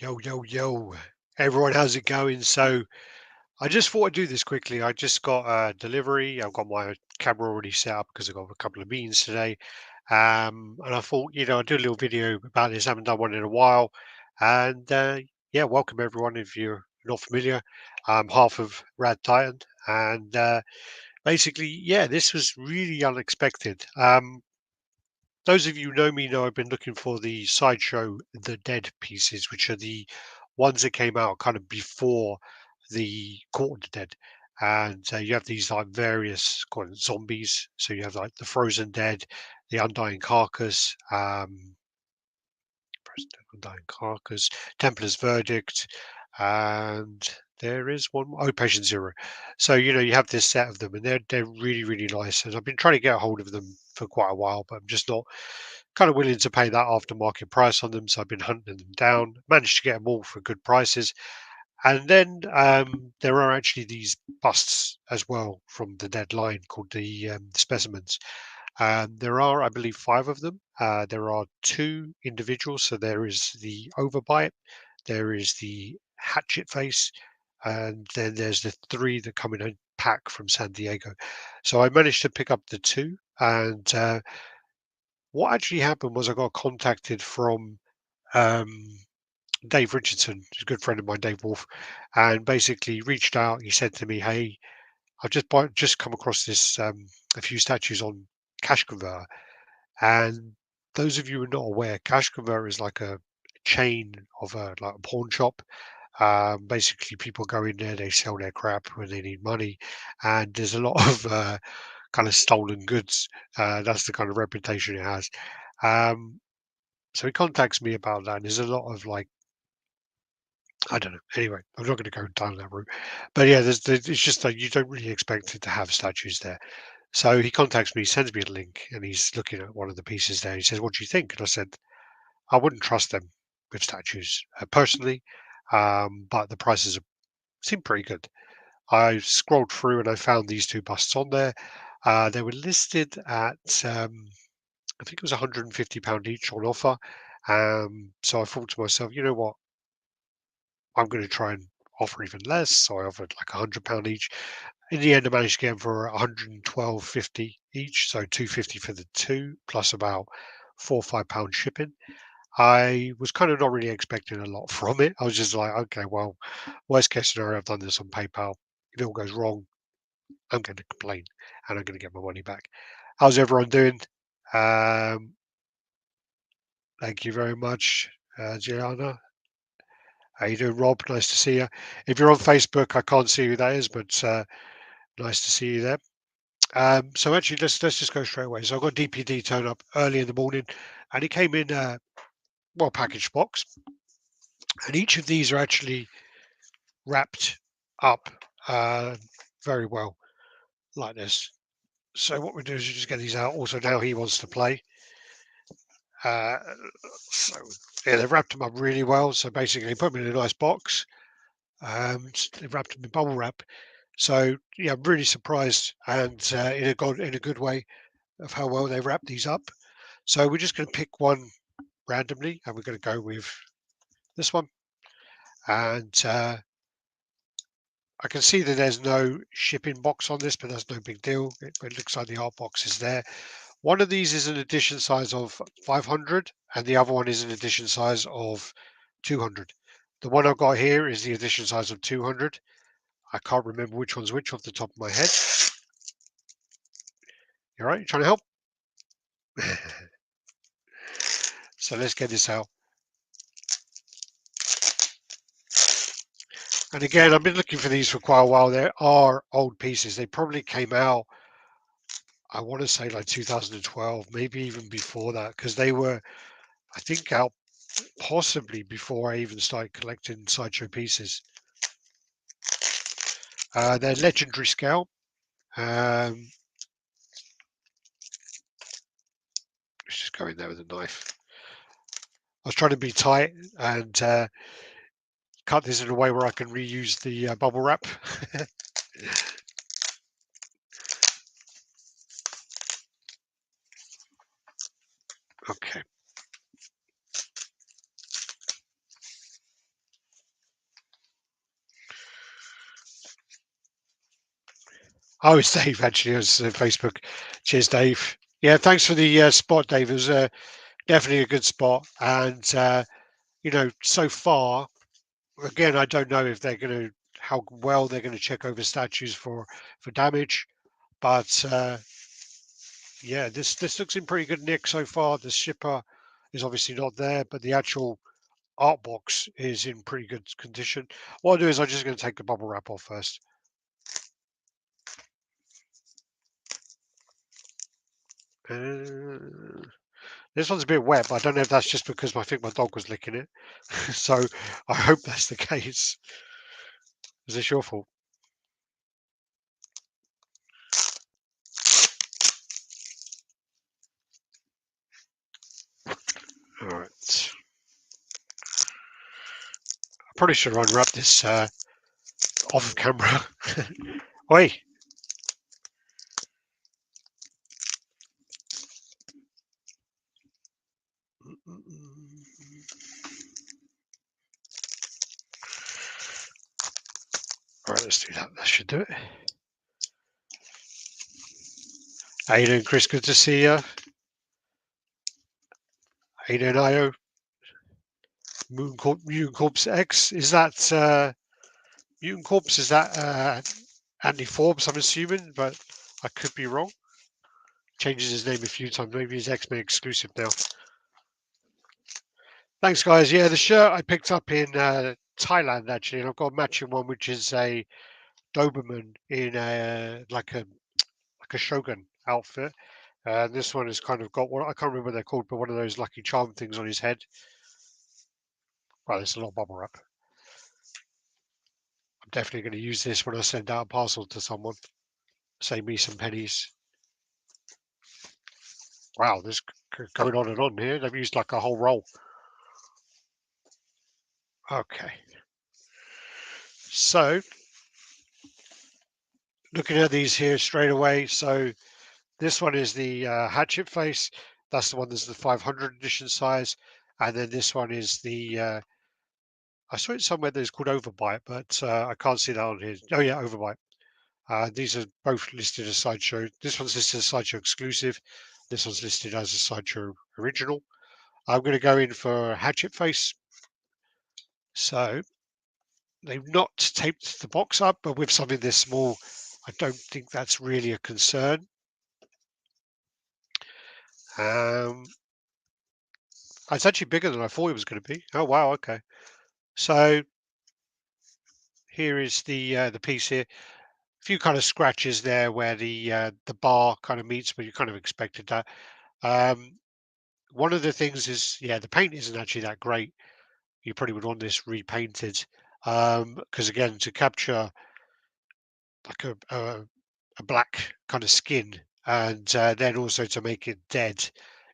Yo, yo, yo. Everyone, how's it going? So, I just thought I'd do this quickly. I just got a delivery. I've got my camera already set up because I've got a couple of meetings today. And I thought, I'd do a little video about this. I haven't done one in a while. And yeah, welcome everyone if you're not familiar. I'm half of Rad Titan. And basically, yeah, this was really unexpected. Those of you who know me know I've been looking for the Sideshow The Dead pieces, which are the ones that came out kind of before the Court of the Dead. And you have these like various call it zombies. So you have like the Frozen Dead, the Undying Carcass, Undying Carcass, Templar's Verdict, and there is one more. Oh, Patient Zero. So you have this set of them, and they're really really nice. And I've been trying to get a hold of them for quite a while, but I'm just not kind of willing to pay that aftermarket price on them. So I've been hunting them down, managed to get them all for good prices. And then there are actually these busts as well from the dead line called the specimens. There are, I believe, five of them. There are two individuals. So there is the overbite, there is the hatchet face, and then there's the three that come in a pack from San Diego. So I managed to pick up the two. And what actually happened was I got contacted from um, Dave Richardson, who's a good friend of mine, Dave Wolf, and basically reached out. He said to me, "Hey, I've just come across this a few statues on Cash Converter, and those of you who are not aware, Cash Converter is like a chain of a pawn shop. Basically, people go in there, they sell their crap when they need money, and there's a lot of kind of stolen goods. That's the kind of reputation it has. Um, so he contacts me about that. And there's a lot of like, I don't know. Anyway, I'm not going to go down that route. But yeah, it's just that you don't really expect it to have statues there. So he contacts me, sends me a link, and he's looking at one of the pieces there. He says, "What do you think?" And I said, "I wouldn't trust them with statues personally, but the prices seem pretty good." I scrolled through and I found these two busts on there. They were listed at, I think it was £150 each on offer. So I thought to myself, you know what? I'm going to try and offer even less. So I offered like £100 each. In the end, I managed to get them for 112.50 each, so 250 for the two, plus about £4 or £5 shipping. I was kind of not really expecting a lot from it. I was just like, okay, well, worst case scenario, I've done this on PayPal. If it all goes wrong, I'm going to complain and I'm going to get my money back. How's everyone doing? Um, Thank you very much, Gianna. How you doing, Rob? Nice to see you. If you're on Facebook, I can't see who that is, but nice to see you there. So actually, let's just go straight away. So I got DPD turn up early in the morning, and he came in a well packaged box, and each of these are actually wrapped up very well like this. So what we do is you just get these out. Also, now he wants to play. Uh, so yeah, they've wrapped them up really well. So basically, put them in a nice box. They've wrapped them in bubble wrap. So yeah, I'm really surprised and in a good way of how well they wrapped these up. So we're just going to pick one randomly, and we're going to go with this one. And I can see that there's no shipping box on this, but that's no big deal. It looks like the art box is there. One of these is an edition size of 500, and the other one is an edition size of 200. The one I've got here is the edition size of 200. I can't remember which one's which off the top of my head. You all right? You trying to help? So let's get this out. And again, I've been looking for these for quite a while. There are old pieces. They probably came out, I want to say like 2012, maybe even before that, because they were, I think, out possibly before I even started collecting sideshow pieces. They're legendary scale. Let's just go in there with a knife. I was trying to be tight and cut this in a way where I can reuse the bubble wrap. Okay. Oh, it's Dave actually. It was Facebook. Cheers, Dave. Yeah, thanks for the spot, Dave. It was definitely a good spot, and so far, again, I don't know if they're going to how well they're going to check over statues for damage, but yeah, this looks in pretty good nick so far. The shipper is obviously not there, but the actual art box is in pretty good condition. What I'll do is I'm just going to take the bubble wrap off first. Uh, this one's a bit wet, but I don't know if that's just because I think my dog was licking it. So I hope that's the case. Is this your fault? All right. I probably should unwrap this off camera. Oi. All right, let's do that. That should do it. How you doing, Chris? Good to see you. How you doing, Io? Mutant Corpse X. Is that Mutant Corpse? Is that Andy Forbes? I'm assuming, but I could be wrong. Changes his name a few times. Maybe he's X-Men exclusive now. Thanks, guys. Yeah, the shirt I picked up in Thailand actually, and I've got a matching one, which is a Doberman in like a Shogun outfit. This one has kind of got what I can't remember what they're called, but one of those Lucky Charm things on his head. Well, there's a lot of bubble wrap. I'm definitely going to use this when I send out a parcel to someone. Save me some pennies. Wow, this going on and on here. They've used like a whole roll. Okay. So, looking at these here straight away. So, this one is the hatchet face. That's the one that's the 500 edition size. And then this one is the, I saw it somewhere that's called Overbite, but I can't see that on here. Oh, yeah, Overbite. These are both listed as Sideshow. This one's listed as Sideshow exclusive. This one's listed as a Sideshow original. I'm going to go in for hatchet face. So they've not taped the box up, but with something this small, I don't think that's really a concern. It's actually bigger than I thought it was going to be. Oh wow, okay. So here is the piece here. A few kind of scratches there where the bar kind of meets, but you kind of expected that. One of the things is, yeah, the paint isn't actually that great. You probably would want this repainted, because again, to capture like a black kind of skin, and then also to make it dead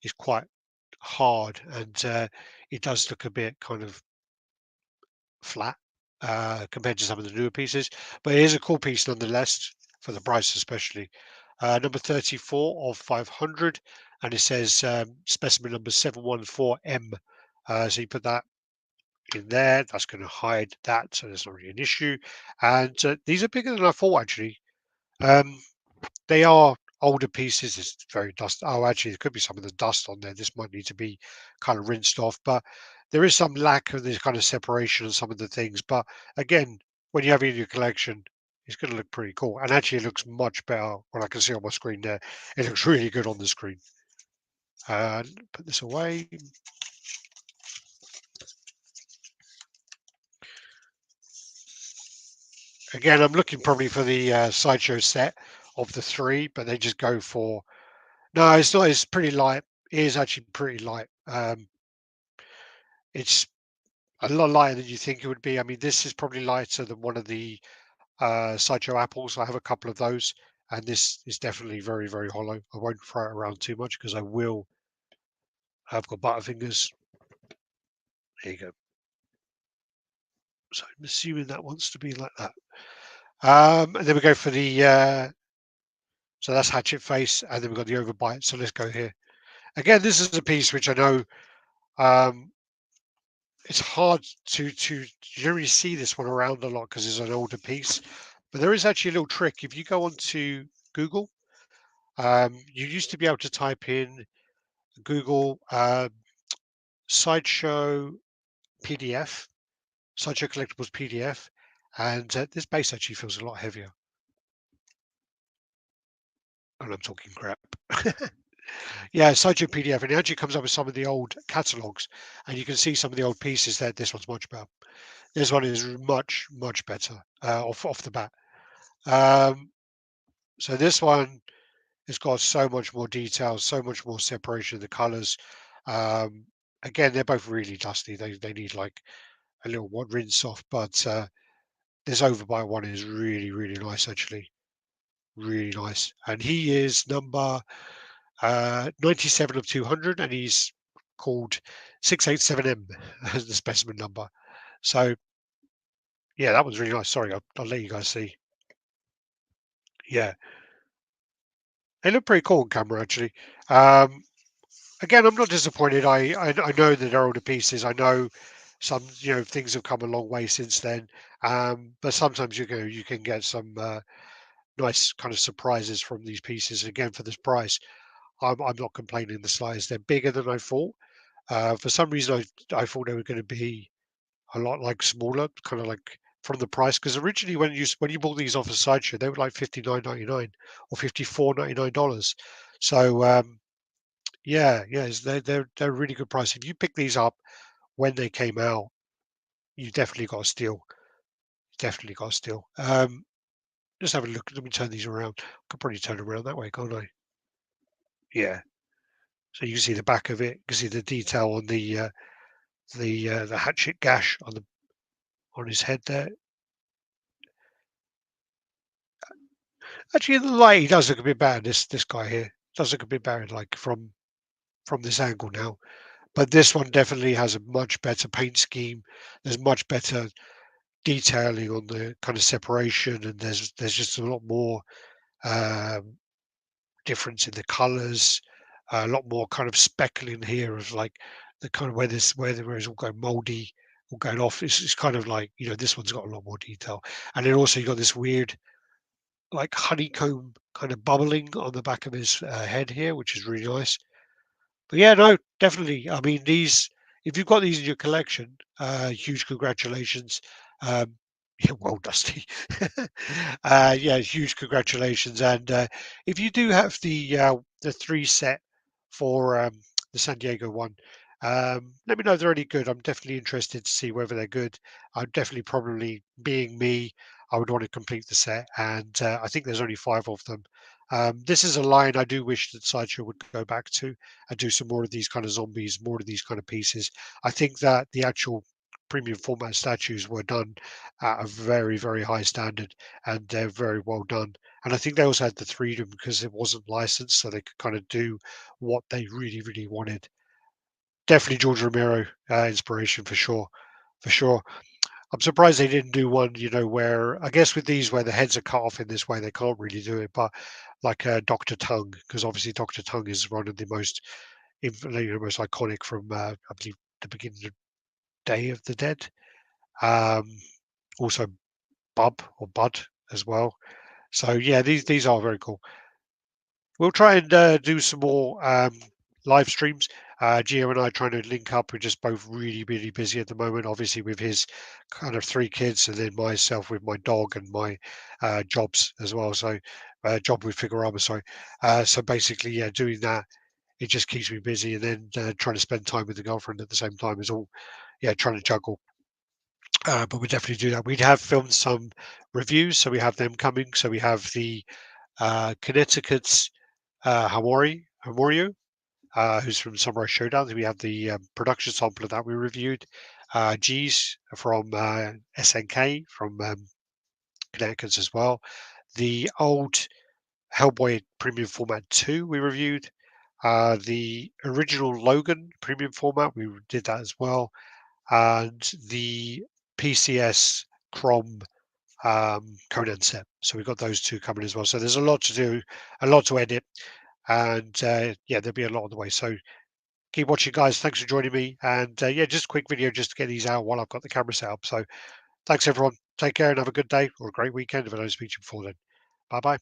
is quite hard, and it does look a bit kind of flat compared to some of the newer pieces. But it is a cool piece nonetheless for the price, especially. Number 34 of 500, and it says specimen number 714M. So you put that in there. That's going to hide that, so there's not really an issue. And these are bigger than I thought, actually. Um, they are older pieces. It's very dust. Oh, actually, there could be some of the dust on there. This might need to be kind of rinsed off, but there is some lack of this kind of separation on some of the things. But again, when you have it in your collection, it's going to look pretty cool. And actually, it looks much better when I can see on my screen there. It looks really good on the screen. Put this away. Again, I'm looking probably for the sideshow set of the three, but they just go for. No, it's not. It's pretty light. It is actually pretty light. It's a lot lighter than you think it would be. I mean, this is probably lighter than one of the Sideshow apples. I have a couple of those, and this is definitely very, very hollow. I won't throw it around too much because I will. I've got butterfingers. There you go. So I'm assuming that wants to be like that. And then we go for the. So that's hatchet face, and then we've got the overbite. So let's go here. Again, this is a piece which I know um, it's hard to you don't really see this one around a lot because it's an older piece. But there is actually a little trick. If you go onto Google, you used to be able to type in Google Sideshow PDF, Sideshow Collectibles PDF, and this base actually feels a lot heavier. And I'm talking crap. Yeah, Sideshow PDF, and it actually comes up with some of the old catalogs, and you can see some of the old pieces there. This one's much better. This one is much better off the bat. Um, so this one has got so much more detail, so much more separation of the colours. Um, Again, they're both really dusty. They need like a little rinse off, but this overbite one is really nice actually, really nice. And he is number 97 of 200, and he's called 687M as the specimen number. So yeah, that one's really nice. Sorry, I'll let you guys see. Yeah, they look pretty cool on camera actually. Um, Again, I'm not disappointed. I know that they're older pieces. I know some things have come a long way since then. But sometimes you can get some nice kind of surprises from these pieces. Again, for this price, I'm not complaining the slightest. They're bigger than I thought. For some reason, I thought they were going to be a lot like smaller, kind of like from the price. Because originally, when you bought these off a sideshow, they were like $59.99 or $54.99. So yeah, yeah, they're a really good price. If you pick these up when they came out, you definitely got a steal. Definitely got a steal. Just have a look. Let me turn these around. I could probably turn them around that way, can't I? Yeah. So you can see the back of it. You can see the detail on the hatchet gash on his head there. Actually, in the light, he does look a bit better. This guy here does look a bit better, like from this angle now. But this one definitely has a much better paint scheme. There's much better detailing on the kind of separation, and there's just a lot more um, difference in the colours, a lot more kind of speckling here of like the kind of where it's all going mouldy, all going off. It's kind of like this one's got a lot more detail, and then also you got this weird like honeycomb kind of bubbling on the back of his head here, which is really nice. But yeah, no, definitely. I mean, if you've got these in your collection, huge congratulations. Um, yeah, well, Dusty. Yeah, huge congratulations. And if you do have the three set for the San Diego one, let me know if they're any good. I'm definitely interested to see whether they're good. I'm definitely probably being me. I would want to complete the set, and I think there's only five of them. This is a line I do wish that Sideshow would go back to and do some more of these kind of zombies, more of these kind of pieces. I think that the actual premium format statues were done at a very high standard, and they're very well done. And I think they also had the freedom because it wasn't licensed, so they could kind of do what they really wanted. Definitely George Romero inspiration for sure, for sure. I'm surprised they didn't do one, where I guess with these where the heads are cut off in this way, they can't really do it. But like Doctor Tongue, because obviously Doctor Tongue is one of the most, most iconic from I believe the beginning of Day of the Dead. Um, Also Bud as well. So yeah, these are very cool. We'll try and do some more live streams. Gio and I are trying to link up. We're just both really busy at the moment, obviously with his kind of three kids, and then myself with my dog and my jobs as well. So job with Figurama, sorry. So basically, yeah, doing that, it just keeps me busy, and then trying to spend time with the girlfriend at the same time is all, yeah, trying to juggle. But we definitely do that. We have filmed some reviews, so we have them coming. So we have the Connecticut's Hamorio, who's from Samurai Showdown. We have the production sample of that we reviewed. G's from SNK from Connecticut as well. The old Hellboy Premium Format 2 we reviewed. The original Logan Premium Format, we did that as well. And the PCS Chrome Conan set. So we've got those two coming as well. So there's a lot to do, a lot to edit, and yeah, there'll be a lot on the way. So keep watching, guys. Thanks for joining me. And yeah, just a quick video just to get these out while I've got the camera set up. So Thanks, everyone. Take care and have a good day or a great weekend if I don't speak to you before then. Bye bye.